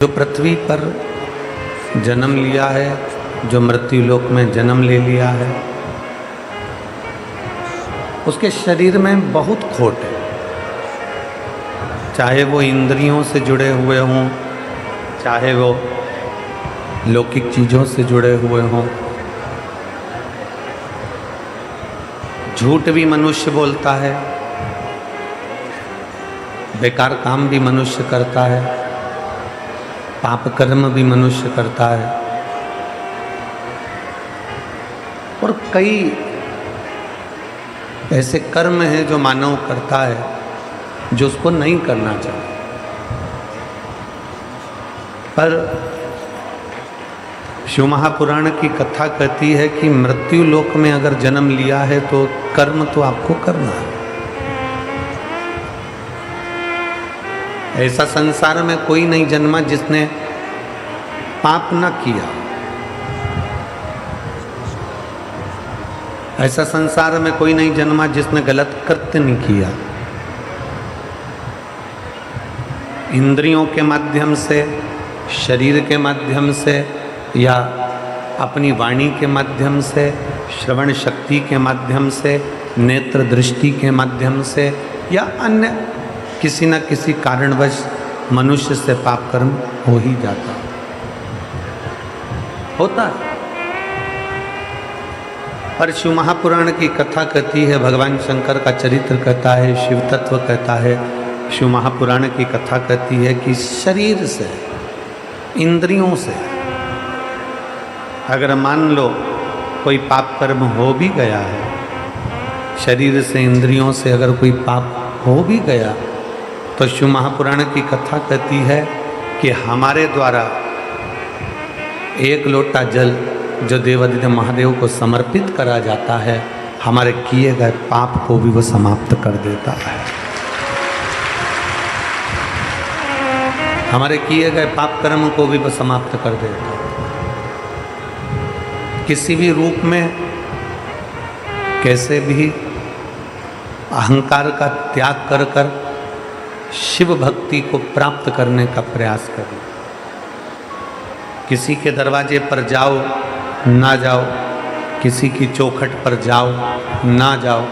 जो पृथ्वी पर जन्म लिया है, जो मृत्यु लोक में जन्म ले लिया है, उसके शरीर में बहुत खोट है। चाहे वो इंद्रियों से जुड़े हुए हों, चाहे वो लौकिक चीज़ों से जुड़े हुए हों। झूठ भी मनुष्य बोलता है, बेकार काम भी मनुष्य करता है, पाप कर्म भी मनुष्य करता है और कई ऐसे कर्म हैं जो मानव करता है जो उसको नहीं करना चाहिए। पर शिव महापुराण की कथा कहती है कि मृत्यु लोक में अगर जन्म लिया है तो कर्म तो आपको करना है। ऐसा संसार में कोई नहीं जन्मा जिसने पाप न किया। ऐसा संसार में कोई नहीं जन्मा जिसने गलत कृत्य नहीं किया। इंद्रियों के माध्यम से, शरीर के माध्यम से या अपनी वाणी के माध्यम से, श्रवण शक्ति के माध्यम से, नेत्र दृष्टि के माध्यम से या अन्य किसी न किसी कारणवश मनुष्य से पाप कर्म हो ही जाता होता है। पर शिव महापुराण की कथा कहती है, भगवान शंकर का चरित्र कहता है, शिव तत्व कहता है, शिव महापुराण की कथा कहती है कि शरीर से, इंद्रियों से अगर मान लो कोई पाप कर्म हो भी गया है, शरीर से, इंद्रियों से अगर कोई पाप हो भी गया तो शिव महापुराण की कथा कहती है कि हमारे द्वारा एक लोटा जल जो देवादिदेव महादेव को समर्पित करा जाता है, हमारे किए गए पाप को भी वो समाप्त कर देता है। हमारे किए गए पाप कर्म को भी वो समाप्त कर देता है। किसी भी रूप में कैसे भी अहंकार का त्याग कर कर शिव भक्ति को प्राप्त करने का प्रयास करें। किसी के दरवाजे पर जाओ ना जाओ, किसी की चौखट पर जाओ ना जाओ,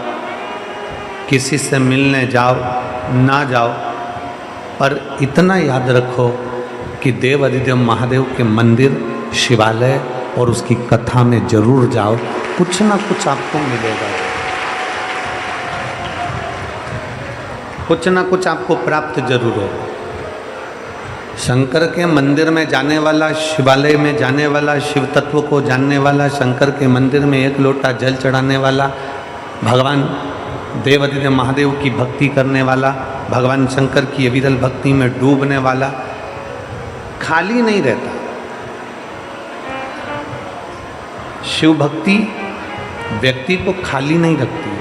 किसी से मिलने जाओ ना जाओ, पर इतना याद रखो कि देव अधिदेव महादेव के मंदिर, शिवालय और उसकी कथा में जरूर जाओ। कुछ ना कुछ आपको मिलेगा, कुछ ना कुछ आपको प्राप्त जरूर हो। शंकर के मंदिर में जाने वाला, शिवालय में जाने वाला, शिव तत्व को जानने वाला, शंकर के मंदिर में एक लोटा जल चढ़ाने वाला, भगवान देवादिदेव महादेव की भक्ति करने वाला, भगवान शंकर की अविरल भक्ति में डूबने वाला खाली नहीं रहता। शिव भक्ति व्यक्ति को खाली नहीं रखती।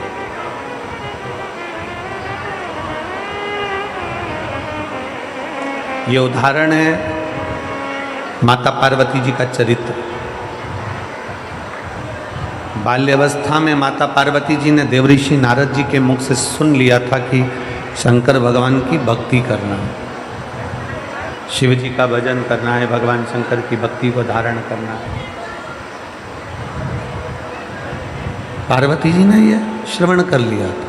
ये उदाहरण है माता पार्वती जी का चरित्र। बाल्यावस्था में माता पार्वती जी ने देवऋषि नारद जी के मुख से सुन लिया था कि शंकर भगवान की भक्ति करना है, शिव जी का भजन करना है, भगवान शंकर की भक्ति को धारण करना है। पार्वती जी ने यह श्रवण कर लिया था।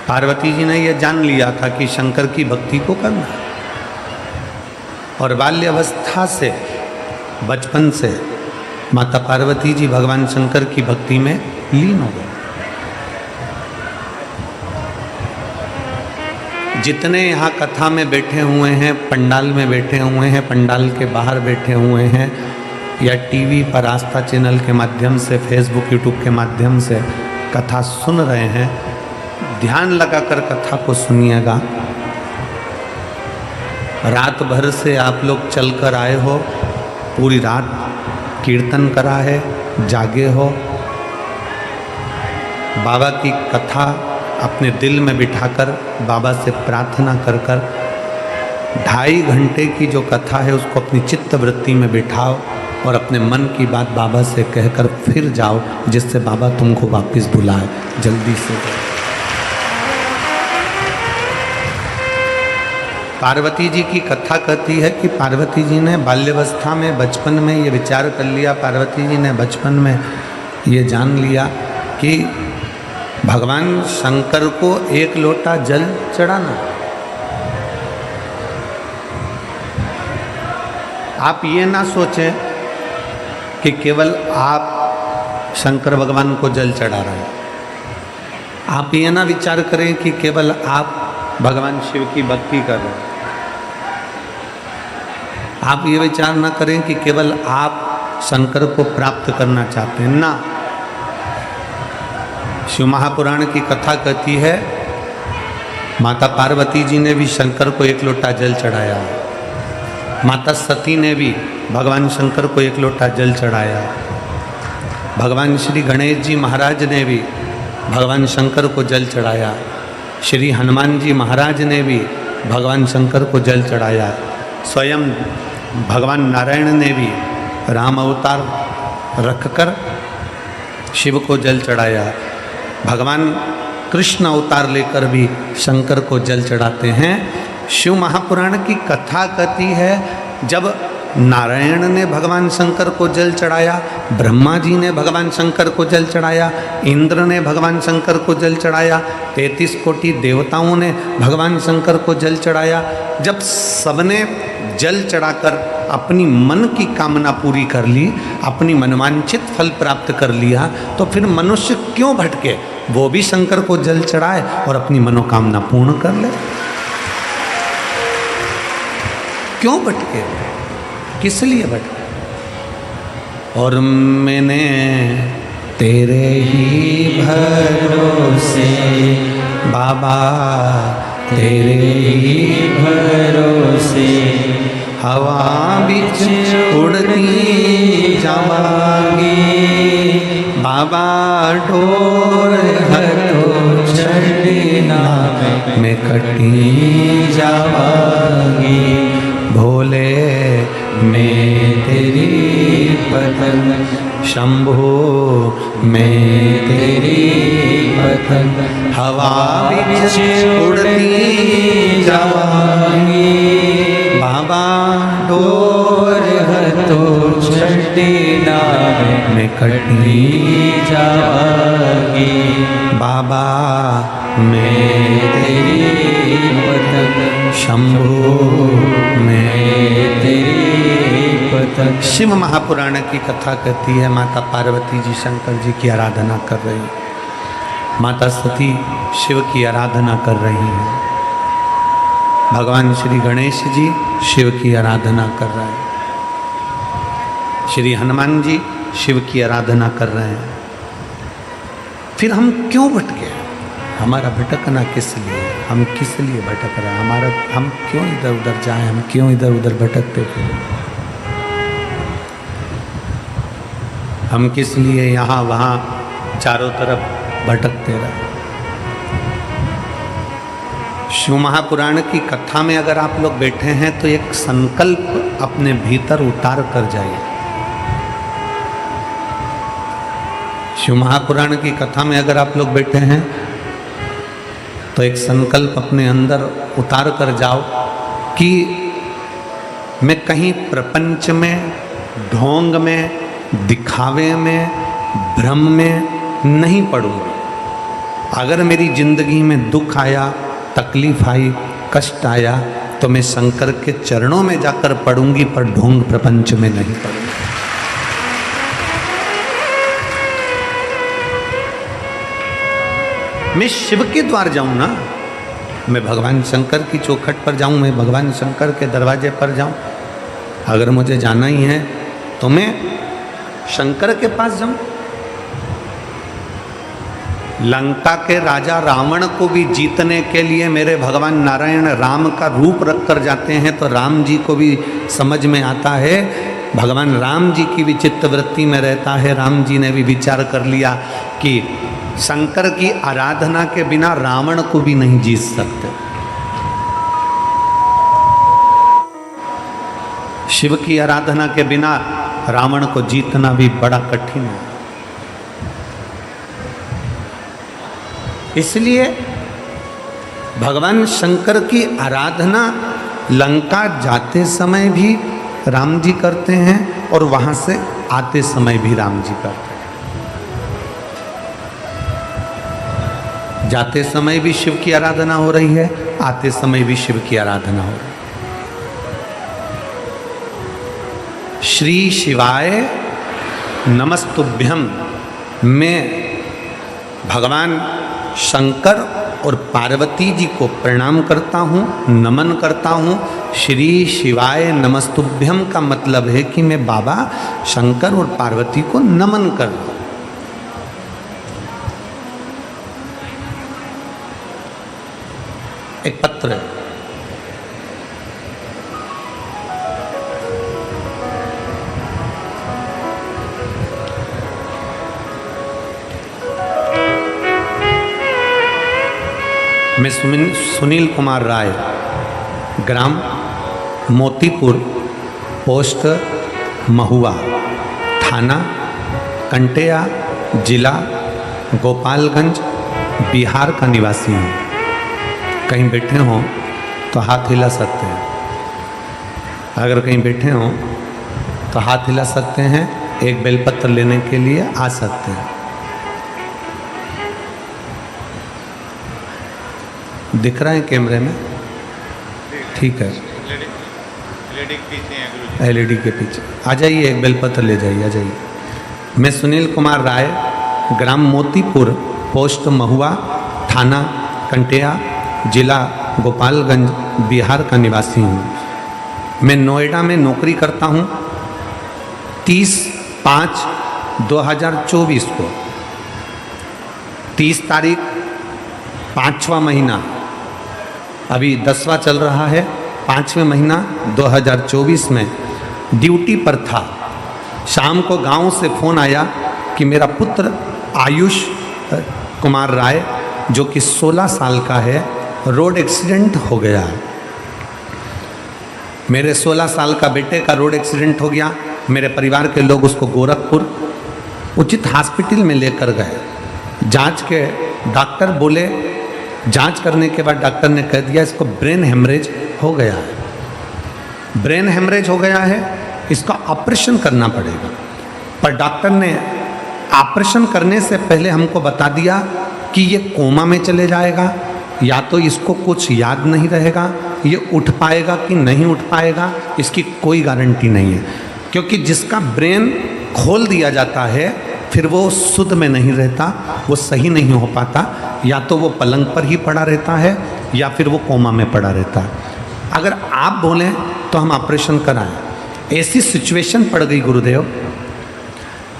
पार्वती जी ने यह जान लिया था कि शंकर की भक्ति को करना है और बाल्यावस्था से, बचपन से माता पार्वती जी भगवान शंकर की भक्ति में लीन हो गए। जितने यहाँ कथा में बैठे हुए हैं, पंडाल में बैठे हुए हैं, पंडाल के बाहर बैठे हुए हैं या टीवी पर आस्था चैनल के माध्यम से, फेसबुक यूट्यूब के माध्यम से कथा सुन रहे हैं, ध्यान लगाकर कथा को सुनिएगा। रात भर से आप लोग चल कर आए हो, पूरी रात कीर्तन करा है, जागे हो, बाबा की कथा अपने दिल में बिठाकर बाबा से प्रार्थना कर कर 2.5 घंटे की जो कथा है उसको अपनी चित्त वृत्ति में बिठाओ और अपने मन की बात बाबा से कहकर फिर जाओ, जिससे बाबा तुमको वापस बुलाए। जल्दी से पार्वती जी की कथा कहती है कि पार्वती जी ने बाल्यावस्था में, बचपन में ये विचार कर लिया, पार्वती जी ने बचपन में ये जान लिया कि भगवान शंकर को एक लोटा जल चढ़ाना। आप ये ना सोचें कि केवल आप शंकर भगवान को जल चढ़ा रहे हैं। आप ये ना विचार करें कि केवल आप भगवान शिव की भक्ति कर रहे हैं। आप ये विचार ना करें कि केवल आप शंकर को प्राप्त करना चाहते हैं ना। शिव महापुराण की कथा कहती है माता पार्वती जी ने भी शंकर को एक लोटा जल चढ़ाया, माता सती ने भी भगवान शंकर को एक लोटा जल चढ़ाया, भगवान श्री गणेश जी महाराज ने भी भगवान शंकर को जल चढ़ाया, श्री हनुमान जी महाराज ने भी भगवान शंकर को जल चढ़ाया, स्वयं भगवान नारायण ने भी राम अवतार रखकर शिव को जल चढ़ाया, भगवान कृष्ण अवतार लेकर भी शंकर को जल चढ़ाते हैं। शिव महापुराण की कथा कहती है जब नारायण ने भगवान शंकर को जल चढ़ाया, ब्रह्मा जी ने भगवान शंकर को जल चढ़ाया, इंद्र ने भगवान शंकर को जल चढ़ाया, 33 कोटि देवताओं ने भगवान शंकर को जल चढ़ाया। जब सबने जल चढ़ाकर अपनी मन की कामना पूरी कर ली, अपनी मनवांछित फल प्राप्त कर लिया, तो फिर मनुष्य क्यों भटके? वो भी शंकर को जल चढ़ाए और अपनी मनोकामना पूर्ण कर ले। क्यों भटके? किस लिए भटके? और मैंने तेरे ही भरोसे बाबा, तेरे ही भरोसे हवा बिच उड़ती जावांगी, बाबा डोर हटो छड़ना मैं कटी जावांगी, भोले मैं तेरी पतंग, शंभो मैं तेरी पतंग, हवा बिच उड़ती जावांगी, बाबा डोर हटो छड़ना मैं कटी जावांगी, बाबा मैं तेरी पतंग, शंभो मैं तेरी पतंग। शिव महापुराण की कथा कहती है माता पार्वती जी शंकर जी की आराधना कर रही, माता सती शिव की आराधना कर रही हैं, भगवान श्री गणेश जी शिव की आराधना कर रहे हैं, श्री हनुमान जी शिव की आराधना कर रहे हैं। फिर हम क्यों भटके? हमारा भटकना किस लिए? हम किस लिए भटक रहे हैं? हम क्यों इधर उधर जाएं? हम क्यों इधर उधर भटकते फिरें? हम किस लिए यहाँ वहाँ चारों तरफ भटकते रहे? शिव महापुराण की कथा में अगर आप लोग बैठे हैं तो एक संकल्प अपने भीतर उतार कर जाइए। शिव महापुराण की कथा में अगर आप लोग बैठे हैं तो एक संकल्प अपने अंदर उतार कर जाओ कि मैं कहीं प्रपंच में, ढोंग में, दिखावे में, भ्रम में नहीं पड़ूंगा। अगर मेरी जिंदगी में दुख आया, तकलीफ आई, कष्ट आया तो मैं शंकर के चरणों में जाकर पड़ूंगी, पर ढोंग प्रपंच में नहीं पड़ूंगी। मैं शिव के द्वार जाऊं ना, मैं भगवान शंकर की चौखट पर जाऊं, मैं भगवान शंकर के दरवाजे पर जाऊं। अगर मुझे जाना ही है तो मैं शंकर के पास जाऊं। लंका के राजा रावण को भी जीतने के लिए मेरे भगवान नारायण राम का रूप रख कर जाते हैं, तो राम जी को भी समझ में आता है, भगवान राम जी की भी चित्तवृत्ति में रहता है। राम जी ने भी विचार कर लिया कि शंकर की आराधना के बिना रावण को भी नहीं जीत सकते। शिव की आराधना के बिना रावण को जीतना भी बड़ा कठिन है। इसलिए भगवान शंकर की आराधना लंका जाते समय भी राम जी करते हैं और वहां से आते समय भी राम जी करते हैं। जाते समय भी शिव की आराधना हो रही है, आते समय भी शिव की आराधना हो रही है। श्री शिवाय नमस्तुभ्यम में भगवान शंकर और पार्वती जी को प्रणाम करता हूँ, नमन करता हूँ। श्री शिवाय नमस्तुभ्यम का मतलब है कि मैं बाबा शंकर और पार्वती को नमन कर रहा हूँ। एक पत्र है, मैं सुनील कुमार राय, ग्राम मोतीपुर, पोस्ट महुआ, थाना कंटेया, जिला गोपालगंज, बिहार का निवासी हूँ। कहीं बैठे हों तो हाथ हिला सकते हैं। अगर कहीं बैठे हों तो हाथ हिला सकते हैं, एक बेलपत्र लेने के लिए आ सकते हैं। दिख रहा है कैमरे में? ठीक है, एलईडी के पीछे आ जाइए, एक बेलपत्र ले जाइए, आ जाइए। मैं सुनील कुमार राय, ग्राम मोतीपुर, पोस्ट महुआ, थाना कंटेया, जिला गोपालगंज, बिहार का निवासी हूँ। मैं नोएडा में नौकरी करता हूँ। 30/5/2024 को 30 तारीख 5वां महीना, अभी 10वां चल रहा है, 5वें महीना 2024 में ड्यूटी पर था। शाम को गांव से फ़ोन आया कि मेरा पुत्र आयुष कुमार राय, जो कि 16 साल का है, रोड एक्सीडेंट हो गया है। मेरे 16 साल का बेटे का रोड एक्सीडेंट हो गया। मेरे परिवार के लोग उसको गोरखपुर उचित हॉस्पिटल में लेकर गए। जांच के डॉक्टर बोले, जांच करने के बाद डॉक्टर ने कह दिया इसको ब्रेन हेमरेज हो गया है। ब्रेन हेमरेज हो गया है, इसका ऑपरेशन करना पड़ेगा। पर डॉक्टर ने ऑपरेशन करने से पहले हमको बता दिया कि ये कोमा में चले जाएगा, या तो इसको कुछ याद नहीं रहेगा, ये उठ पाएगा कि नहीं उठ पाएगा इसकी कोई गारंटी नहीं है। क्योंकि जिसका ब्रेन खोल दिया जाता है फिर वो शुद्ध में नहीं रहता, वो सही नहीं हो पाता, या तो वो पलंग पर ही पड़ा रहता है या फिर वो कोमा में पड़ा रहता है। अगर आप बोलें तो हम ऑपरेशन कराएं। ऐसी सिचुएशन पड़ गई गुरुदेव,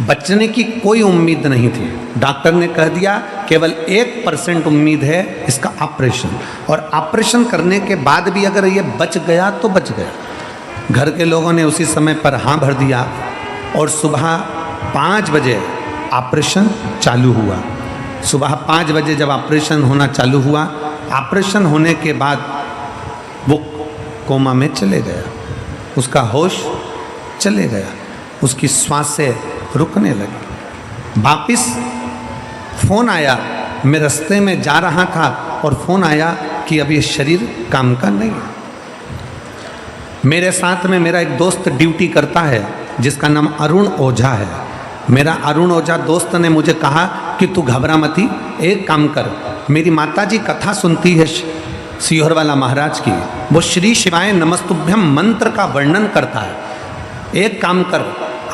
बचने की कोई उम्मीद नहीं थी। डॉक्टर ने कह दिया केवल 1% उम्मीद है इसका ऑपरेशन, और ऑपरेशन करने के बाद भी अगर ये बच गया तो बच गया। घर के लोगों ने उसी समय पर हाँ भर दिया और सुबह 5 बजे ऑपरेशन चालू हुआ। सुबह 5 बजे जब ऑपरेशन होना चालू हुआ, ऑपरेशन होने के बाद वो कोमा में चले गया, उसका होश चले गया, उसकी सांसें रुकने लगी। वापिस फ़ोन आया, मैं रास्ते में जा रहा था और फ़ोन आया कि अब ये शरीर काम का नहीं है। मेरे साथ में मेरा एक दोस्त ड्यूटी करता है जिसका नाम अरुण ओझा है। मेरा अरुण ओझा दोस्त ने मुझे कहा कि तू घबरा मती, एक काम कर, मेरी माताजी कथा सुनती है सीहोर वाला महाराज की, वो श्री शिवाय नमस्तुभ्यम मंत्र का वर्णन करता है। एक काम कर,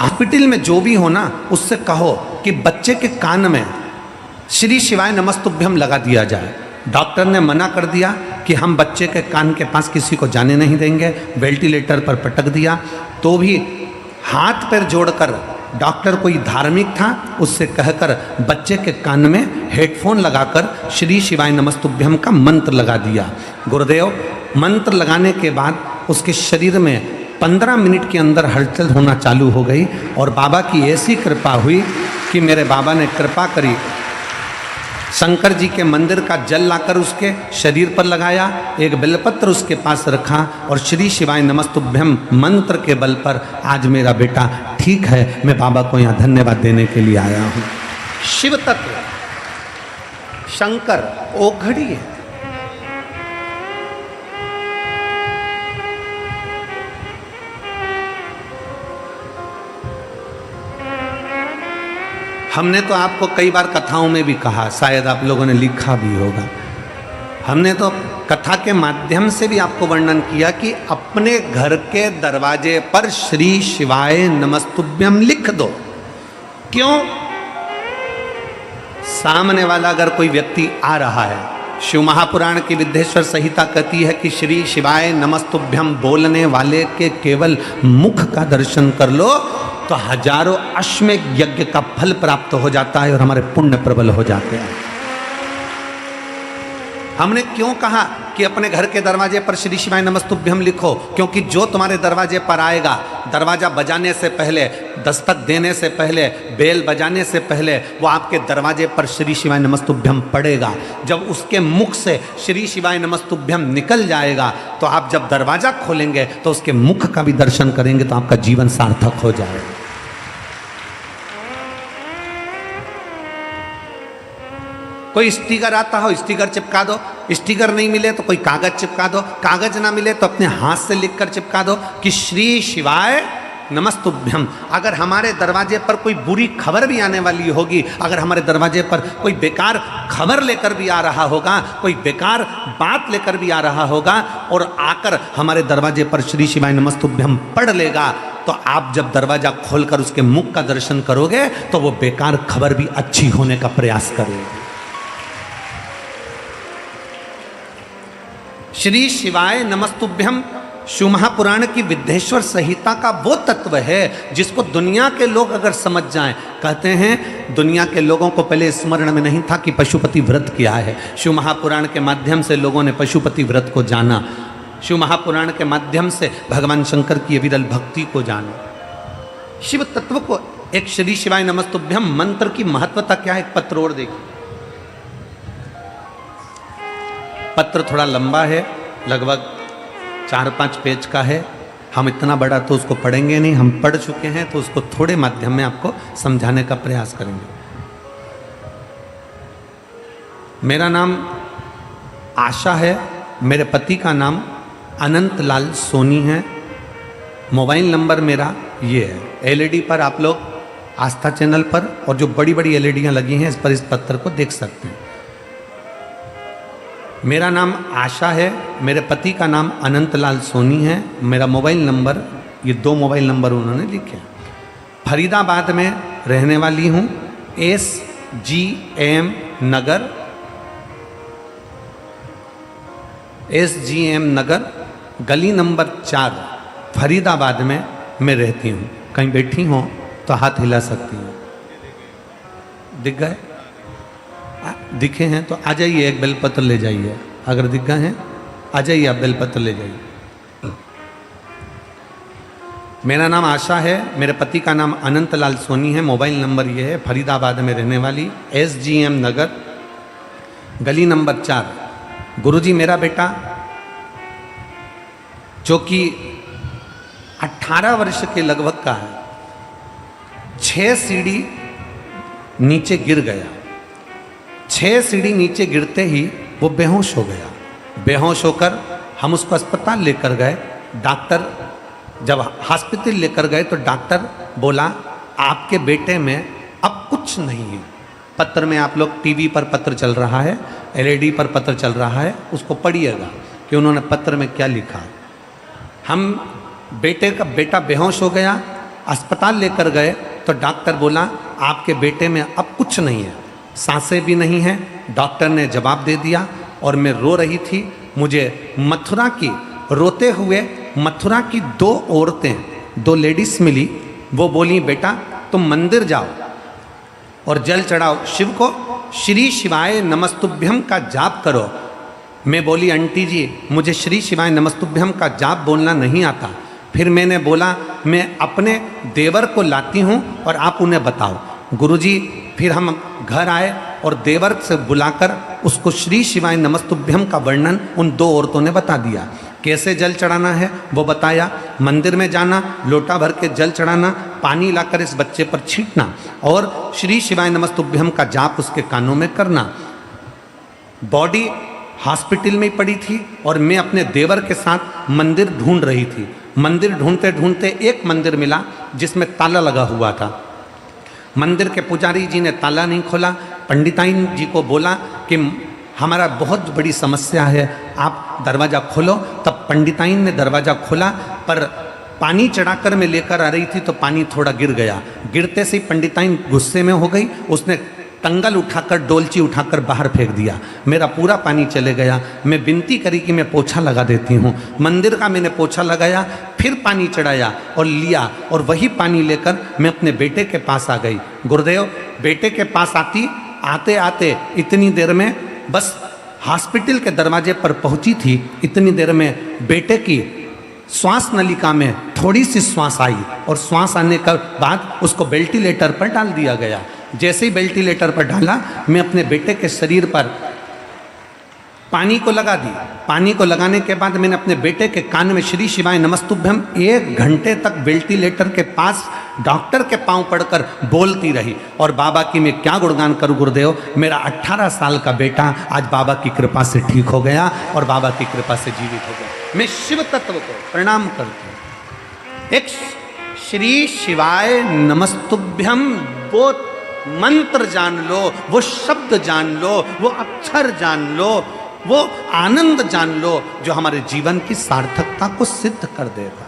हॉस्पिटल में जो भी हो ना उससे कहो कि बच्चे के कान में श्री शिवाय नमस्तुभ्यम लगा दिया जाए। डॉक्टर ने मना कर दिया कि हम बच्चे के कान के पास किसी को जाने नहीं देंगे, वेंटिलेटर पर पटक दिया। तो भी हाथ पैर जोड़कर डॉक्टर कोई धार्मिक था, उससे कहकर बच्चे के कान में हेडफोन लगाकर श्री शिवाय नमस्तुभ्यम का मंत्र लगा दिया। गुरुदेव, मंत्र लगाने के बाद उसके शरीर में 15 मिनट के अंदर हलचल होना चालू हो गई और बाबा की ऐसी कृपा हुई कि मेरे बाबा ने कृपा करी, शंकर जी के मंदिर का जल लाकर उसके शरीर पर लगाया, एक बेलपत्र उसके पास रखा और श्री शिवाय नमस्तुभ्यम मंत्र के बल पर आज मेरा बेटा ठीक है। मैं बाबा को यहाँ धन्यवाद देने के लिए आया हूँ। शिव तत्व शंकर ओघड़ी है। हमने तो आपको कई बार कथाओं में भी कहा, शायद आप लोगों ने लिखा भी होगा, हमने तो कथा के माध्यम से भी आपको वर्णन किया कि अपने घर के दरवाजे पर श्री शिवाय नमस्तुभ्यम लिख दो। क्यों? सामने वाला अगर कोई व्यक्ति आ रहा है, शिव महापुराण की विद्येश्वर संहिता कहती है कि श्री शिवाय नमस्तुभ्यम बोलने वाले के केवल मुख का दर्शन कर लो तो हजारों अश्वमेध यज्ञ का फल प्राप्त हो जाता है और हमारे पुण्य प्रबल हो जाते हैं। हमने क्यों कहा कि अपने घर के दरवाजे पर श्री शिवाय नमस्तुभ्यम लिखो? क्योंकि जो तुम्हारे दरवाजे पर आएगा, दरवाजा बजाने से पहले, दस्तक देने से पहले, बेल बजाने से पहले वो आपके दरवाजे पर श्री शिवाय नमस्तुभ्यम पड़ेगा। जब उसके मुख से श्री शिवाय नमस्तुभ्यम निकल जाएगा तो आप जब दरवाजा खोलेंगे तो उसके मुख का भी दर्शन करेंगे तो आपका जीवन सार्थक हो जाएगा। कोई स्टिकर आता हो, स्टिकर चिपका दो, स्टिकर नहीं मिले तो कोई कागज चिपका दो, कागज ना मिले तो अपने हाथ से लिखकर चिपका दो कि श्री शिवाय नमस्तुभ्यम। अगर हमारे दरवाजे पर कोई बुरी खबर भी आने वाली होगी, अगर हमारे दरवाजे पर कोई बेकार खबर लेकर भी आ रहा होगा, कोई बेकार बात लेकर भी आ रहा होगा और आकर हमारे दरवाजे पर श्री शिवाय नमस्तुभ्यम पढ़ लेगा तो आप जब दरवाजा खोलकर उसके मुख का दर्शन करोगे तो वो बेकार खबर भी अच्छी होने का प्रयास करेगा। श्री शिवाय नमस्तुभ्यम शिव महापुराण की विद्येश्वर संहिता का वो तत्व है जिसको दुनिया के लोग अगर समझ जाएं, कहते हैं दुनिया के लोगों को पहले स्मरण में नहीं था कि पशुपति व्रत क्या है। शिव महापुराण के माध्यम से लोगों ने पशुपति व्रत को जाना, शिव महापुराण के माध्यम से भगवान शंकर की विरल भक्ति को जाना, शिव तत्व को। एक श्री शिवाय नमस्तुभ्यम मंत्र की महत्वता क्या है, एक पत्र और देखिए। पत्र थोड़ा लंबा है, लगभग 4-5 पेज का है। हम इतना बड़ा तो उसको पढ़ेंगे नहीं, हम पढ़ चुके हैं तो उसको थोड़े माध्यम में आपको समझाने का प्रयास करेंगे। मेरा नाम आशा है, मेरे पति का नाम अनंत लाल सोनी है। मोबाइल नंबर मेरा ये है। एलईडी पर आप लोग आस्था चैनल पर और जो बड़ी बड़ी एलईडियाँ लगी हैं इस पर इस पत्र को देख सकते हैं। मेरा नाम आशा है, मेरे पति का नाम अनंत लाल सोनी है। मेरा मोबाइल नंबर, ये 2 मोबाइल नंबर उन्होंने लिखे। फरीदाबाद में रहने वाली हूँ, SGM नगर, SGM नगर गली नंबर 4 फरीदाबाद में मैं रहती हूँ। कहीं बैठी हो तो हाथ हिला सकती हूँ। दिख गए? दिखे हैं तो आ जाइए, एक बेलपत्र ले जाइए। अगर दिख गए हैं आ जाइए, आप बेलपत्र ले जाइए। मेरा नाम आशा है, मेरे पति का नाम अनंत लाल सोनी है। मोबाइल नंबर ये है, फरीदाबाद में रहने वाली, SGM नगर गली नंबर 4। गुरुजी मेरा बेटा जो कि 18 वर्ष के लगभग का है, 6 सीढ़ी नीचे गिर गया। 6 सीढ़ी नीचे गिरते ही वो बेहोश हो गया। बेहोश होकर हम उसको अस्पताल लेकर गए। डॉक्टर जब हॉस्पिटल लेकर गए तो डॉक्टर बोला आपके बेटे में अब कुछ नहीं है। पत्र में आप लोग टीवी पर पत्र चल रहा है, एलईडी पर पत्र चल रहा है, उसको पढ़िएगा कि उन्होंने पत्र में क्या लिखा है। हम बेटा बेहोश हो गया, अस्पताल लेकर गए तो डॉक्टर बोला आपके बेटे में अब कुछ नहीं है, सांसें भी नहीं हैं। डॉक्टर ने जवाब दे दिया और मैं रो रही थी। मुझे मथुरा की, रोते हुए मथुरा की 2 औरतें, 2 लेडीज मिली। वो बोली बेटा तुम मंदिर जाओ और जल चढ़ाओ शिव को, श्री शिवाय नमस्तुभ्यम का जाप करो। मैं बोली आंटी जी मुझे श्री शिवाय नमस्तुभ्यम का जाप बोलना नहीं आता। फिर मैंने बोला मैं अपने देवर को लाती हूँ और आप उन्हें बताओ। गुरुजी फिर हम घर आए और देवर से बुलाकर उसको श्री शिवाय नमस्तुभ्यम का वर्णन उन 2 औरतों ने बता दिया। कैसे जल चढ़ाना है वो बताया। मंदिर में जाना, लोटा भर के जल चढ़ाना, पानी लाकर इस बच्चे पर छींटना और श्री शिवाय नमस्तुभ्यम का जाप उसके कानों में करना। बॉडी हॉस्पिटल में पड़ी थी और मैं अपने देवर के साथ मंदिर ढूंढ रही थी। मंदिर ढूंढते ढूंढते एक मंदिर मिला जिसमें ताला लगा हुआ था। मंदिर के पुजारी जी ने ताला नहीं खोला। पंडिताइन जी को बोला कि हमारा बहुत बड़ी समस्या है, आप दरवाज़ा खोलो। तब पंडिताइन ने दरवाज़ा खोला, पर पानी चढ़ाकर मैं लेकर आ रही थी तो पानी थोड़ा गिर गया। गिरते से ही पंडिताइन गुस्से में हो गई, उसने टंगल उठाकर, डोलची उठाकर बाहर फेंक दिया। मेरा पूरा पानी चले गया। मैं विनती करी कि मैं पोछा लगा देती हूँ। मंदिर का मैंने पोछा लगाया, फिर पानी चढ़ाया और लिया, और वही पानी लेकर मैं अपने बेटे के पास आ गई। गुरुदेव, बेटे के पास आते आते इतनी देर में बस हॉस्पिटल के दरवाजे पर पहुंची थी, इतनी देर में बेटे की श्वास नलिका में थोड़ी सी श्वास आई, और श्वास आने के बाद उसको वेंटिलेटर पर डाल दिया गया। जैसे ही वेंटिलेटर पर डाला, मैं अपने बेटे के शरीर पर पानी को लगा दी। पानी को लगाने के बाद मैंने अपने बेटे के कान में श्री शिवाय नमस्तुभ्यम 1 घंटे तक वेंटिलेटर के पास डॉक्टर के पांव पड़कर बोलती रही। और बाबा की मैं क्या गुणगान करूं गुरुदेव, मेरा 18 साल का बेटा आज बाबा की कृपा से ठीक हो गया और बाबा की कृपा से जीवित हो गया। मैं शिव तत्व को प्रणाम करता हूं। एक श्री शिवाय नमस्तुभ्यम, वो मंत्र जान लो, वो शब्द जान लो, वो अक्षर जान लो, वो आनंद जान लो, जो हमारे जीवन की सार्थकता को सिद्ध कर देगा।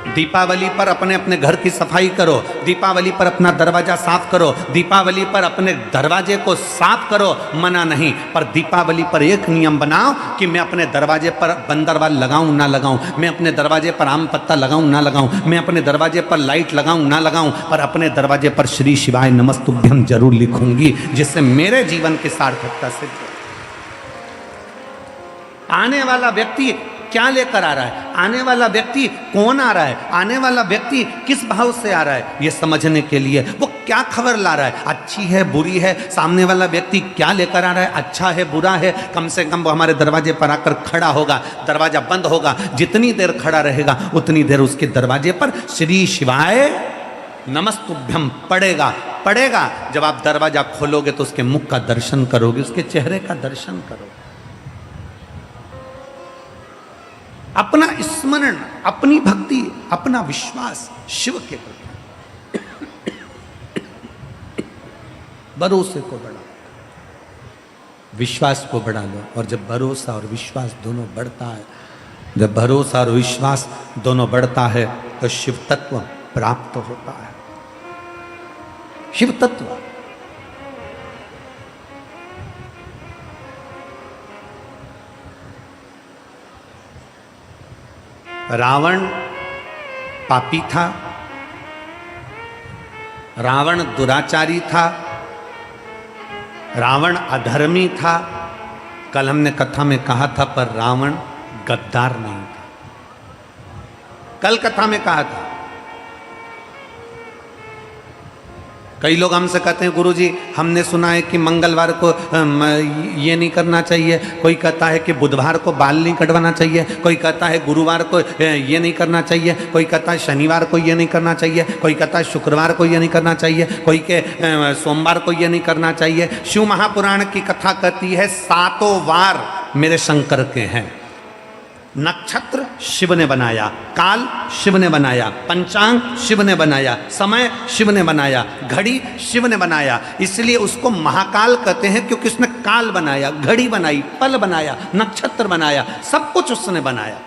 दीपावली पर अपने अपने घर की सफाई करो, दीपावली पर अपना दरवाजा साफ करो, दीपावली पर अपने दरवाजे को साफ करो, मना नहीं। पर दीपावली पर एक नियम बनाओ कि मैं अपने दरवाजे पर बंदरवाल लगाऊं ना लगाऊं, मैं अपने दरवाजे पर आम पत्ता लगाऊं ना लगाऊं, मैं अपने दरवाजे पर लाइट लगाऊं ना लगाऊं, पर अपने दरवाजे पर श्री शिवाय नमस्तुभ्यम जरूर लिखूंगी, जिससे मेरे जीवन की सार्थकता सिद्ध हो। आने वाला व्यक्ति क्या लेकर आ रहा है, आने वाला व्यक्ति कौन आ रहा है, आने वाला व्यक्ति किस भाव से आ रहा है, ये समझने के लिए वो क्या खबर ला रहा है, अच्छी है बुरी है, सामने वाला व्यक्ति क्या लेकर आ रहा है, अच्छा है बुरा है, कम से कम वो हमारे दरवाजे पर आकर खड़ा होगा। दरवाजा बंद होगा, जितनी देर खड़ा रहेगा उतनी देर उसके दरवाजे पर श्री शिवाय नमस्तुभ्यम पड़ेगा। जब आप दरवाजा खोलोगे तो उसके मुख का दर्शन करोगे, उसके चेहरे का दर्शन करोगे। अपना स्मरण, अपनी भक्ति, अपना विश्वास शिव के प्रति, भरोसे को बढ़ाओ, विश्वास को बढ़ा लो। और जब भरोसा और विश्वास दोनों बढ़ता है, जब भरोसा और विश्वास दोनों बढ़ता है तो शिव तत्व प्राप्त होता है। शिव तत्व रावण पापी था, रावण दुराचारी था, रावण अधर्मी था। कल हमने कथा में कहा था, पर रावण गद्दार नहीं था। कल कथा में कहा था। कई लोग हमसे कहते हैं गुरुजी हमने सुना है कि मंगलवार को ये नहीं करना चाहिए, कोई कहता है कि बुधवार को बाल नहीं कटवाना चाहिए, कोई कहता है गुरुवार को ये नहीं करना चाहिए, कोई कहता है शनिवार को ये नहीं करना चाहिए, कोई कहता है शुक्रवार को ये नहीं करना चाहिए, कोई के सोमवार को ये नहीं करना चाहिए। शिव महापुराण की कथा कहती है 7 वार मेरे शंकर के हैं। नक्षत्र शिव ने बनाया, काल शिव ने बनाया, पंचांग शिव ने बनाया, समय शिव ने बनाया, घड़ी शिव ने बनाया। इसलिए उसको महाकाल कहते हैं, क्योंकि उसने काल बनाया, घड़ी बनाई, पल बनाया, नक्षत्र बनाया, सब कुछ उसने बनाया।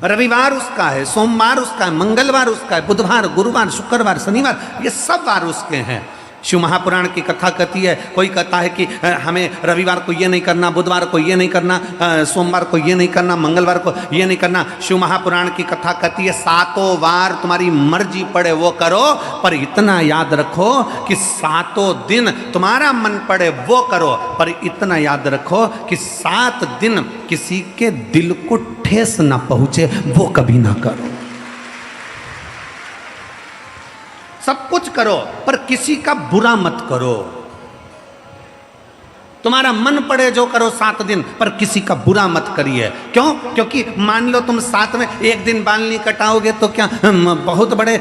रविवार उसका है, सोमवार उसका है, मंगलवार उसका है, बुधवार, गुरुवार, शुक्रवार, शनिवार, ये सब वार उसके हैं। शिव महापुराण की कथा कहती है, कोई कहता है कि हमें रविवार को ये नहीं करना, बुधवार को ये नहीं करना, सोमवार को ये नहीं करना, मंगलवार को ये नहीं करना। शिव महापुराण की कथा कहती है 7 वार तुम्हारी मर्जी पड़े वो करो, पर इतना याद रखो कि 7 दिन तुम्हारा मन पड़े वो करो, पर इतना याद रखो कि 7 दिन किसी के दिल को ठेस ना पहुंचे वो कभी ना करो। सब कुछ करो पर किसी का बुरा मत करो। तुम्हारा मन पड़े जो करो 7 दिन, पर किसी का बुरा मत करिए। क्यों? क्योंकि मान लो तुम 7 में एक दिन बाल नहीं कटाओगे तो क्या बहुत बड़े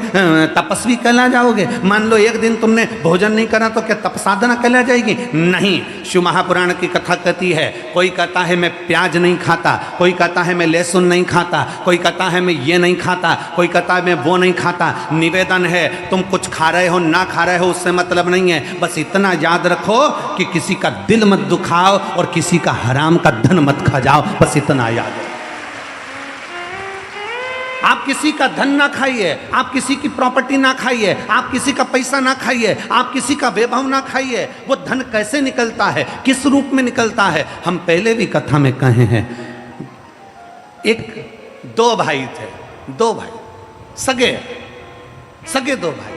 तपस्वी कहला जाओगे? मान लो एक दिन तुमने भोजन नहीं करा तो क्या तप साधना कहला जाएगी? नहीं। शिव महापुराण की कथा कहती है, कोई कहता है मैं प्याज नहीं खाता, कोई कहता है मैं लहसुन नहीं खाता, कोई कहता है मैं ये नहीं खाता, कोई कहता है मैं वो नहीं खाता। निवेदन है, तुम कुछ खा रहे हो ना खा रहे हो उससे मतलब नहीं है, बस इतना याद रखो कि किसी का दिल मत दुखाओ और किसी का हराम का धन मत खा जाओ, बस इतना याद रखो। आप किसी का धन ना खाइए, आप किसी की प्रॉपर्टी ना खाइए, आप किसी का पैसा ना खाइए, आप किसी का वैभव ना खाइए। वो धन कैसे निकलता है, किस रूप में निकलता है, हम पहले भी कथा में कहे हैं। दो भाई थे, 2 भाई, सगे 2 भाई।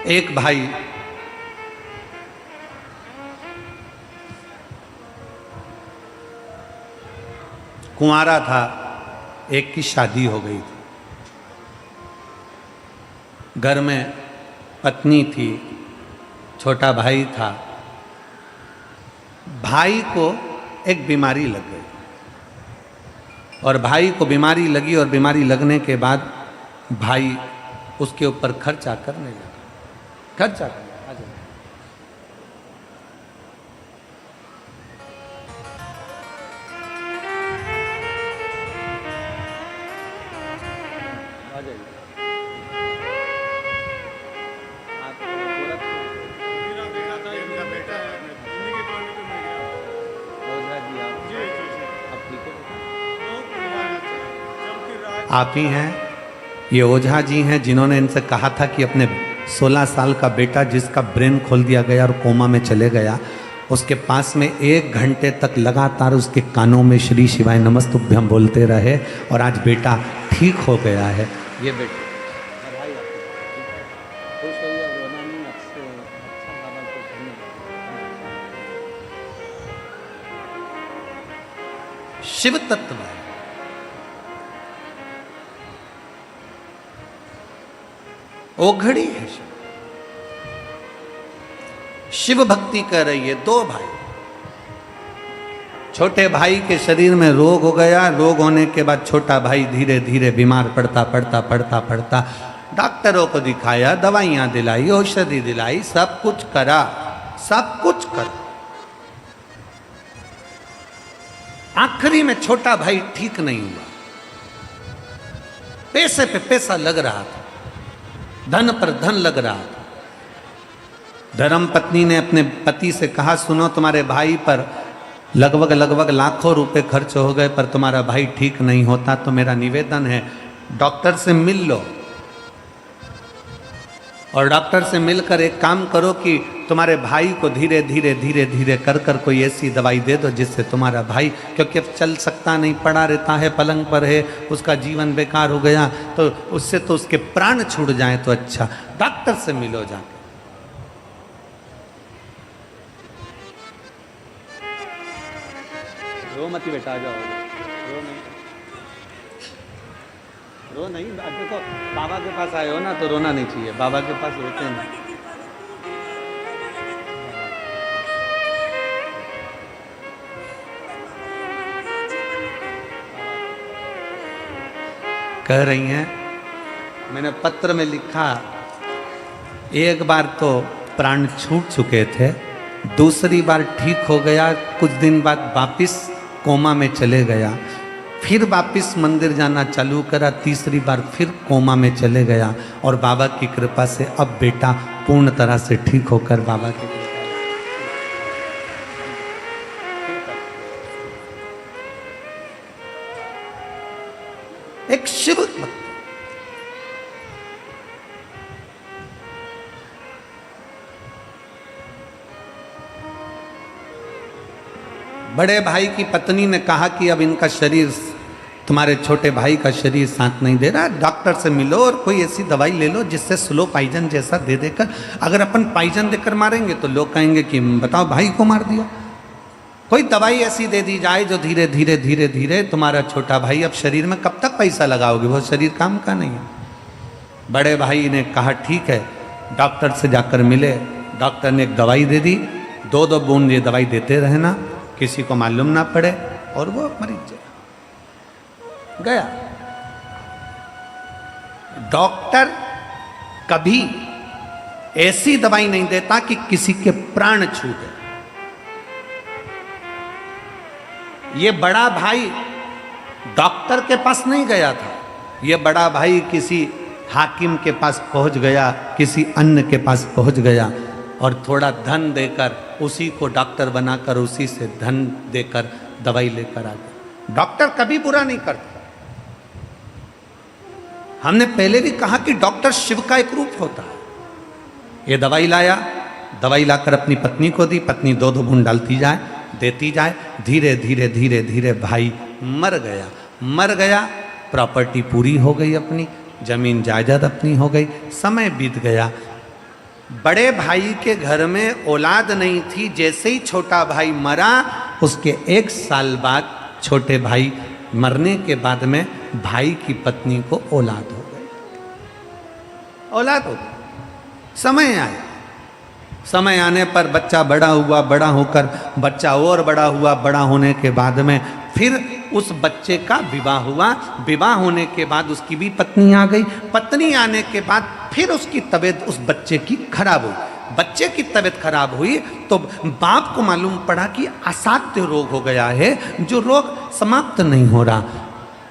एक भाई कुंवारा था, एक की शादी हो गई थी, घर में पत्नी थी, छोटा भाई था। भाई को एक बीमारी लग गई और भाई को बीमारी लगी और बीमारी लगने के बाद भाई उसके ऊपर खर्चा करने लगा। खर्चा करने आप ही हैं, ये ओझा जी हैं जिन्होंने इनसे कहा था कि अपने 16 साल का बेटा जिसका ब्रेन खोल दिया गया और कोमा में चले गया, उसके पास में 1 घंटे तक लगातार उसके कानों में श्री शिवाय नमस्तुभ्यम बोलते रहे और आज बेटा ठीक हो गया है। ये बेटा शिव तत्व है। ओघड़ी है शिव भक्ति कर रही है। 2 भाई, छोटे भाई के शरीर में रोग हो गया। रोग होने के बाद छोटा भाई धीरे धीरे बीमार पड़ता डॉक्टरों को दिखाया, दवाइयां दिलाई, औषधि दिलाई, सब कुछ करा। आखिरी में छोटा भाई ठीक नहीं हुआ। पैसे पे पैसा लग रहा था, धन पर धन लग रहा था। धर्म पत्नी ने अपने पति से कहा, सुनो तुम्हारे भाई पर लगभग लाखों रुपए खर्च हो गए, पर तुम्हारा भाई ठीक नहीं होता, तो मेरा निवेदन है डॉक्टर से मिल लो और डॉक्टर से मिलकर एक काम करो कि तुम्हारे भाई को धीरे धीरे कर कोई ऐसी दवाई दे दो जिससे तुम्हारा भाई, क्योंकि अब चल सकता नहीं, पड़ा रहता है, पलंग पर है, उसका जीवन बेकार हो गया, तो उससे तो उसके प्राण छूट जाए तो अच्छा। डॉक्टर से मिलो जाके। रो मत बेटा, आ जाओ, रो नहीं। देखो बाबा के पास आए हो ना, तो रोना नहीं चाहिए, बाबा के पास रोते नहीं। कह रही हैं, मैंने पत्र में लिखा, एक बार तो प्राण छूट चुके थे, दूसरी बार ठीक हो गया, कुछ दिन बाद वापिस कोमा में चले गया, फिर वापिस मंदिर जाना चालू करा, तीसरी बार फिर कोमा में चले गया, और बाबा की कृपा से अब बेटा पूर्ण तरह से ठीक होकर बाबा के एक शिव भक्त। बड़े भाई की पत्नी ने कहा कि अब इनका शरीर, तुम्हारे छोटे भाई का शरीर साथ नहीं दे रहा, डॉक्टर से मिलो और कोई ऐसी दवाई ले लो जिससे स्लो पॉइजन जैसा दे देकर, अगर अपन पॉइजन देकर मारेंगे तो लोग कहेंगे कि बताओ भाई को मार दिया। कोई दवाई ऐसी दे दी जाए जो धीरे धीरे धीरे धीरे तुम्हारा छोटा भाई अब शरीर में कब तक पैसा लगाओगे, वो शरीर काम का नहीं है। बड़े भाई ने कहा ठीक है, डॉक्टर से जाकर मिले, डॉक्टर ने एक दवाई दे दी, 2-2 बूंद ये दवाई देते रहना, किसी को मालूम ना पड़े, और वो मरीज गया। डॉक्टर कभी ऐसी दवाई नहीं देता कि किसी के प्राण छूटे। ये बड़ा भाई डॉक्टर के पास नहीं गया था, ये बड़ा भाई किसी हाकिम के पास पहुंच गया, किसी अन्य के पास पहुंच गया और थोड़ा धन देकर उसी को डॉक्टर बनाकर उसी से धन देकर दवाई लेकर आ गया। डॉक्टर कभी बुरा नहीं करता। हमने पहले भी कहा कि डॉक्टर शिव का एक रूप होता है। ये दवाई लाया, दवाई लाकर अपनी पत्नी को दी, पत्नी 2-2 बूंद डालती जाए, देती जाए, धीरे धीरे धीरे धीरे भाई मर गया। प्रॉपर्टी पूरी हो गई, अपनी जमीन जायदाद अपनी हो गई, समय बीत गया। बड़े भाई के घर में औलाद नहीं थी, जैसे ही छोटा भाई मरा उसके 1 साल बाद छोटे भाई मरने के बाद में भाई की पत्नी को औलाद हो गई। समय आया, समय आने पर बच्चा बड़ा हुआ, बड़ा होकर बच्चा और बड़ा हुआ, बड़ा होने के बाद में फिर उस बच्चे का विवाह हुआ। विवाह होने के बाद उसकी भी पत्नी आ गई। पत्नी आने के बाद फिर उसकी तबीयत उस बच्चे की खराब हुई। बच्चे की तबीयत खराब हुई तो बाप को मालूम पड़ा कि असाध्य रोग हो गया है, जो रोग समाप्त नहीं हो रहा।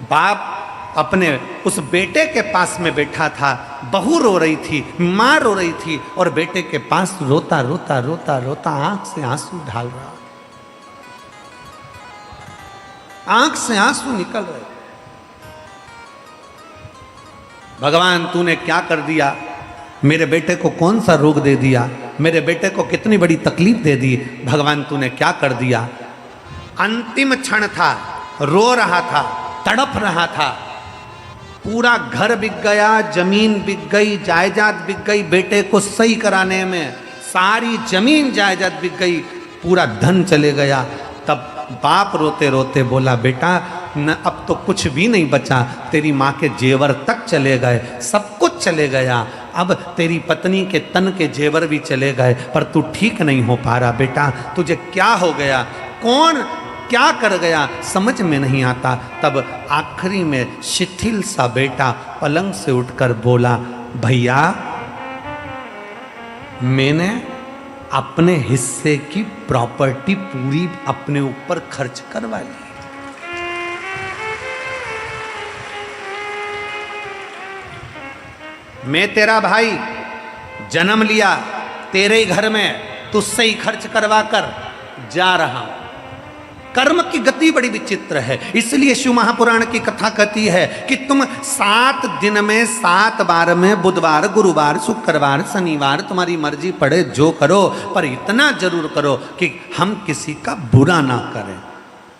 बाप अपने उस बेटे के पास में बैठा था, बहू रो रही थी, माँ रो रही थी, और बेटे के पास रोता रोता रोता रोता आंख से आंसू ढाल रहा, आंख से आंसू निकल रहे। भगवान तूने क्या कर दिया, मेरे बेटे को कौन सा रोग दे दिया, मेरे बेटे को कितनी बड़ी तकलीफ दे दी, भगवान तूने क्या कर दिया। अंतिम क्षण था, रो रहा था, तड़प रहा था। पूरा घर बिक गया, जमीन बिक गई, जायदाद बिक गई, बेटे को सही कराने में सारी जमीन जायदाद बिक गई, पूरा धन चले गया। तब बाप रोते रोते बोला, बेटा न अब तो कुछ भी नहीं बचा, तेरी माँ के जेवर तक चले गए, सब कुछ चले गया, अब तेरी पत्नी के तन के जेवर भी चले गए, पर तू ठीक नहीं हो पा रहा बेटा, तुझे क्या हो गया, कौन क्या कर गया, समझ में नहीं आता। तब आखिरी में शिथिल सा बेटा पलंग से उठकर बोला, भैया मैंने अपने हिस्से की प्रॉपर्टी पूरी अपने ऊपर खर्च करवा ली। मैं तेरा भाई, जन्म लिया तेरे ही घर में, तुझसे ही खर्च करवा कर जा रहा हूं। कर्म की गति बड़ी विचित्र है, इसलिए शिव महापुराण की कथा कहती है कि तुम 7 दिन में 7 बार में, बुधवार, गुरुवार, शुक्रवार, शनिवार, तुम्हारी मर्जी पड़े जो करो, पर इतना जरूर करो कि हम किसी का बुरा ना करें।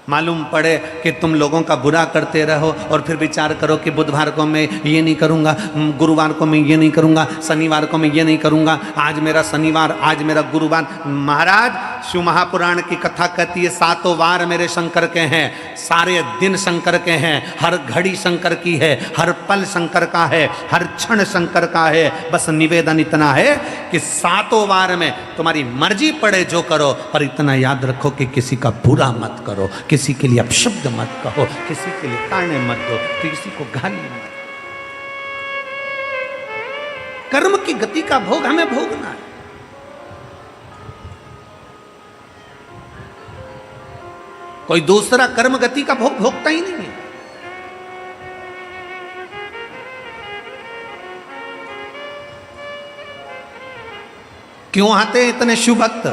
मालूम पड़े कि तुम लोगों का बुरा करते रहो और फिर विचार करो कि बुधवार को मैं ये नहीं करूँगा, गुरुवार को मैं ये नहीं करूँगा, शनिवार को मैं ये नहीं करूँगा, आज मेरा शनिवार, आज मेरा गुरुवार। महाराज शिव महापुराण की कथा कहती है 7 वार मेरे शंकर के हैं, सारे दिन शंकर के हैं, हर घड़ी शंकर की है, हर पल शंकर का है, हर क्षण शंकर का है। बस निवेदन इतना है कि 7 वार में तुम्हारी मर्जी पड़े जो करो, पर इतना याद रखो कि किसी का बुरा मत करो, किसी के लिए अपशब्द मत कहो, किसी के लिए ताने मत दो, किसी को गाली मत। कर्म की गति का भोग हमें भोगना है। कोई दूसरा कर्म गति का भोग भोगता ही नहीं है। क्यों आते हैं इतने शिव भक्त?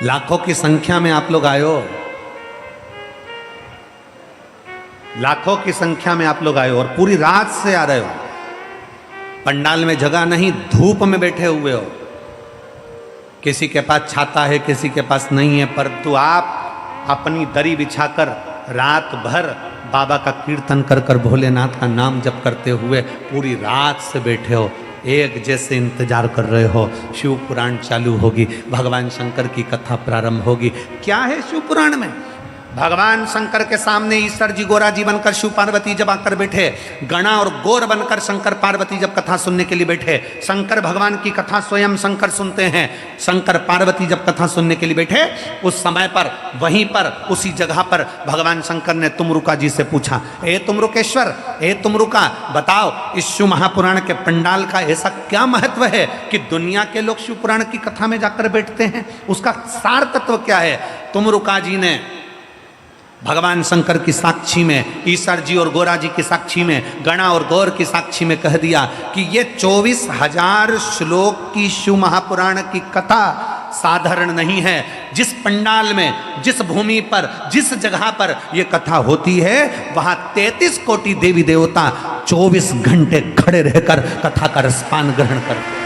लाखों की संख्या में आप लोग आए हो, लाखों की संख्या में आप लोग आए हो और पूरी रात से आ रहे हो। पंडाल में जगह नहीं, धूप में बैठे हुए हो। किसी के पास छाता है, किसी के पास नहीं है, परंतु आप अपनी दरी बिछाकर रात भर बाबा का कीर्तन कर कर भोलेनाथ का नाम जप करते हुए पूरी रात से बैठे हो। एक जैसे इंतजार कर रहे हो। शिव पुराण चालू होगी, भगवान शंकर की कथा प्रारंभ होगी। क्या है शिव पुराण में? भगवान शंकर के सामने ईश्वर जी गोरा जी बनकर शिव पार्वती जब आकर बैठे, गणा और गोर बनकर शंकर पार्वती जब कथा सुनने के लिए बैठे, शंकर भगवान की कथा स्वयं शंकर सुनते हैं। शंकर पार्वती जब कथा सुनने के लिए बैठे, उस समय पर वहीं पर उसी जगह पर भगवान शंकर ने तुमरुका जी से पूछा, ए तुमरुकेश्वर, ए तुमरुका, बताओ इस शिव महापुराण के पंडाल का ऐसा क्या महत्व है कि दुनिया के लोग शिव पुराण की कथा में जाकर बैठते हैं? उसका सार तत्व क्या है? तुमरुका जी ने भगवान शंकर की साक्षी में, ईश्वर जी और गोरा जी की साक्षी में, गणा और गौर की साक्षी में कह दिया कि ये 24,000 श्लोक की शिव महापुराण की कथा साधारण नहीं है। जिस पंडाल में, जिस भूमि पर, जिस जगह पर यह कथा होती है, वहां 33 कोटि देवी देवता 24 घंटे खड़े रहकर कथा का रसपान ग्रहण करते हैं।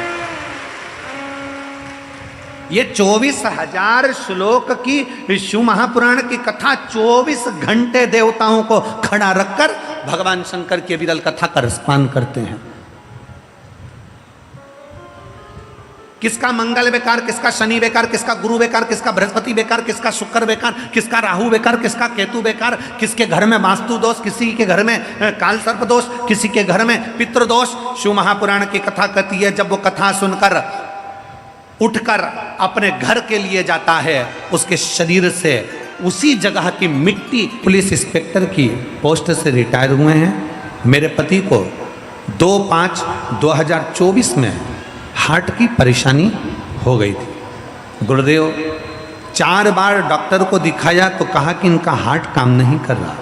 ये 24,000 श्लोक की शिव महापुराण की कथा 24 घंटे देवताओं को खड़ा रखकर भगवान शंकर की विरल कथा का रसपान करते हैं। किसका मंगल बेकार, किसका शनि बेकार, किसका गुरु बेकार, किसका बृहस्पति बेकार, किसका शुक्र बेकार, किसका राहु बेकार, किसका केतु बेकार, किसके घर में वास्तु दोष, किसी के घर में काल सर्प दोष, किसी के घर में पितृदोष। शिव महापुराण की कथा कहती है, जब वो कथा सुनकर उठकर अपने घर के लिए जाता है, उसके शरीर से उसी जगह की मिट्टी, पुलिस इंस्पेक्टर की पोस्ट से रिटायर हुए हैं। मेरे पति को 2/5/2024 में हार्ट की परेशानी हो गई थी। गुरुदेव 4 बार डॉक्टर को दिखाया तो कहा कि इनका हार्ट काम नहीं कर रहा।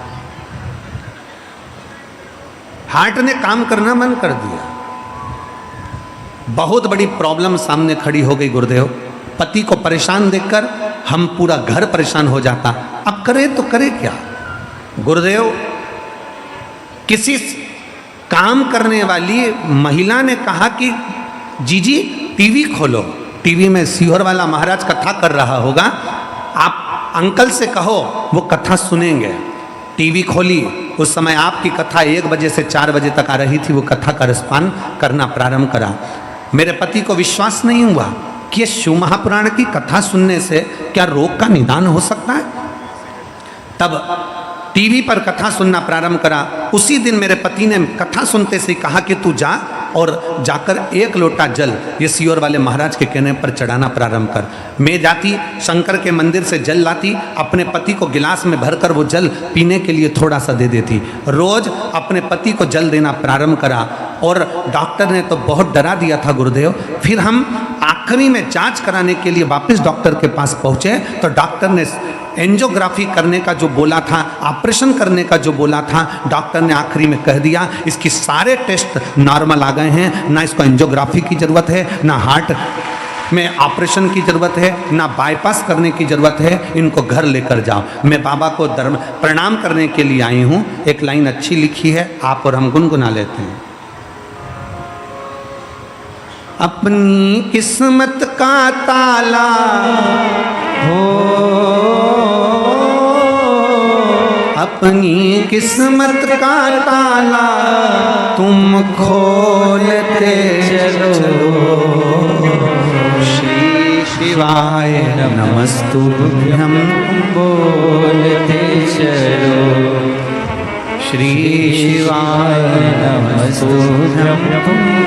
हार्ट ने काम करना बंद कर दिया। बहुत बड़ी प्रॉब्लम सामने खड़ी हो गई गुरुदेव। पति को परेशान देखकर हम पूरा घर परेशान हो जाता। अब करे तो करे क्या? गुरुदेव, किसी काम करने वाली महिला ने कहा कि जीजी टीवी खोलो, टीवी में सीहोर वाला महाराज कथा कर रहा होगा, आप अंकल से कहो वो कथा सुनेंगे। टीवी खोली, उस समय आपकी कथा 1 बजे से 4 बजे तक आ रही थी। वो कथा का रसपान करना प्रारंभ करा। मेरे पति को विश्वास नहीं हुआ कि ये शिव महापुराण की कथा सुनने से क्या रोग का निदान हो सकता है। तब टीवी पर कथा सुनना प्रारंभ करा। उसी दिन मेरे पति ने कथा सुनते से कहा कि तू जा और जाकर 1 लोटा जल ये सीहोर वाले महाराज के कहने पर चढ़ाना प्रारंभ कर। मैं जाती, शंकर के मंदिर से जल लाती, अपने पति को गिलास में भरकर वो जल पीने के लिए थोड़ा सा दे देती। रोज अपने पति को जल देना प्रारंभ करा और डॉक्टर ने तो बहुत डरा दिया था गुरुदेव। फिर हम आखिरी में जांच कराने के लिए वापस डॉक्टर के पास पहुंचे तो डॉक्टर ने एंजियोग्राफी करने का जो बोला था, ऑपरेशन करने का जो बोला था, डॉक्टर ने आखिरी में कह दिया इसकी सारे टेस्ट नॉर्मल आ गए हैं, ना इसको एंजियोग्राफी की ज़रूरत है, ना हार्ट में ऑपरेशन की ज़रूरत है, ना बाईपास करने की ज़रूरत है, इनको घर लेकर जाओ। मैं बाबा को प्रणाम करने के लिए आई हूँ। एक लाइन अच्छी लिखी है, आप और हम गुनगुना लेते हैं। अपनी किस्मत का ताला हो, अपनी किस्मत का ताला तुम खोलते चलो। श्री शिवाय नमस्तुभ्यं बोलते चलो। श्री शिवाय नमस्तुभ्यं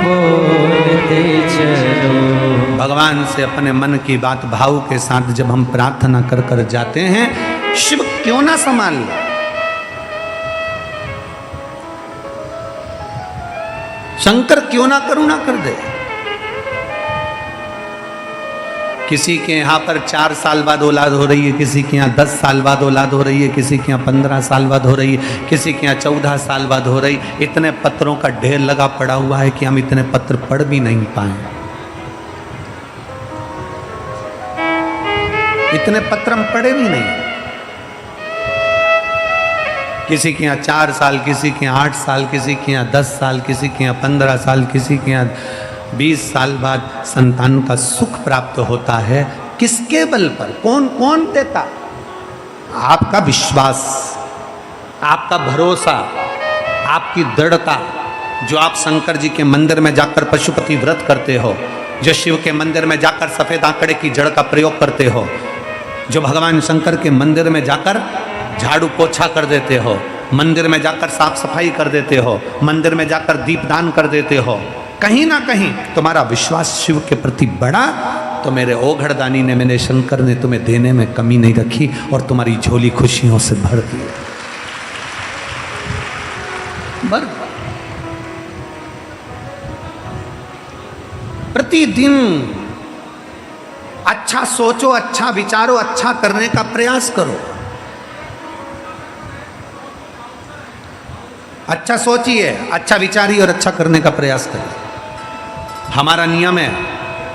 बोलते चलो। भगवान से अपने मन की बात भाव के साथ जब हम प्रार्थना कर कर जाते हैं, शिव क्यों ना संभाल ले। शंकर क्यों ना करुणा कर दे। किसी के यहाँ पर 4 साल बाद औलाद हो रही है, किसी के यहाँ 10 साल बाद औलाद हो रही है, किसी के यहाँ 15 साल बाद हो रही है, किसी के यहाँ 14 साल बाद हो रही। इतने पत्रों का ढेर लगा पड़ा हुआ है कि हम इतने पत्र पढ़ भी नहीं पाए। इतने पत्र हम पढ़े भी नहीं। किसी के यहाँ 4 साल, किसी के यहाँ 8 साल, किसी के यहाँ 10 साल, किसी के यहाँ 15 साल, किसी के यहाँ 20 साल बाद संतान का सुख प्राप्त होता है। किसके बल पर? कौन कौन देता? आपका विश्वास, आपका भरोसा, आपकी दृढ़ता, जो आप शंकर जी के मंदिर में जाकर पशुपति व्रत करते हो, जो शिव के मंदिर में जाकर सफेद आंकड़े की जड़ का प्रयोग करते हो, जो भगवान शंकर के मंदिर में जाकर झाड़ू पोछा कर देते हो, मंदिर में जाकर साफ सफाई कर देते हो, मंदिर में जाकर दीपदान कर देते हो, कहीं ना कहीं तुम्हारा विश्वास शिव के प्रति बढ़ा, तो मेरे ओघड़दानी ने, मेरे शंकर ने तुम्हें देने में कमी नहीं रखी और तुम्हारी झोली खुशियों से भर दी। प्रतिदिन अच्छा सोचो, अच्छा विचारो, अच्छा करने का प्रयास करो। अच्छा सोचिए, अच्छा विचारिए और अच्छा करने का प्रयास करिए। हमारा नियम है,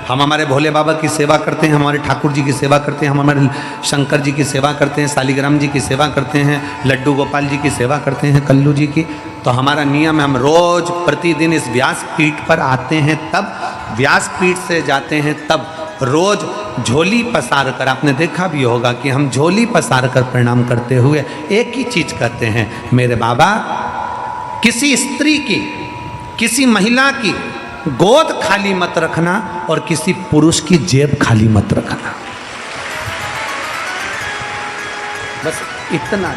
हम हमारे भोले बाबा की सेवा करते हैं, हमारे ठाकुर जी की सेवा करते हैं, हम हमारे शंकर जी की सेवा करते हैं, शालिग्राम जी की सेवा करते हैं, लड्डू गोपाल जी की सेवा करते हैं, कल्लू जी की। तो हमारा नियम है, हम रोज प्रतिदिन इस व्यासपीठ पर आते हैं, तब व्यासपीठ से जाते हैं, तब रोज झोली पसार कर, आपने देखा भी होगा कि हम झोली पसार कर प्रणाम करते हुए एक ही चीज कहते हैं, मेरे बाबा किसी स्त्री की, किसी महिला की गोद खाली मत रखना और किसी पुरुष की जेब खाली मत रखना। बस इतना।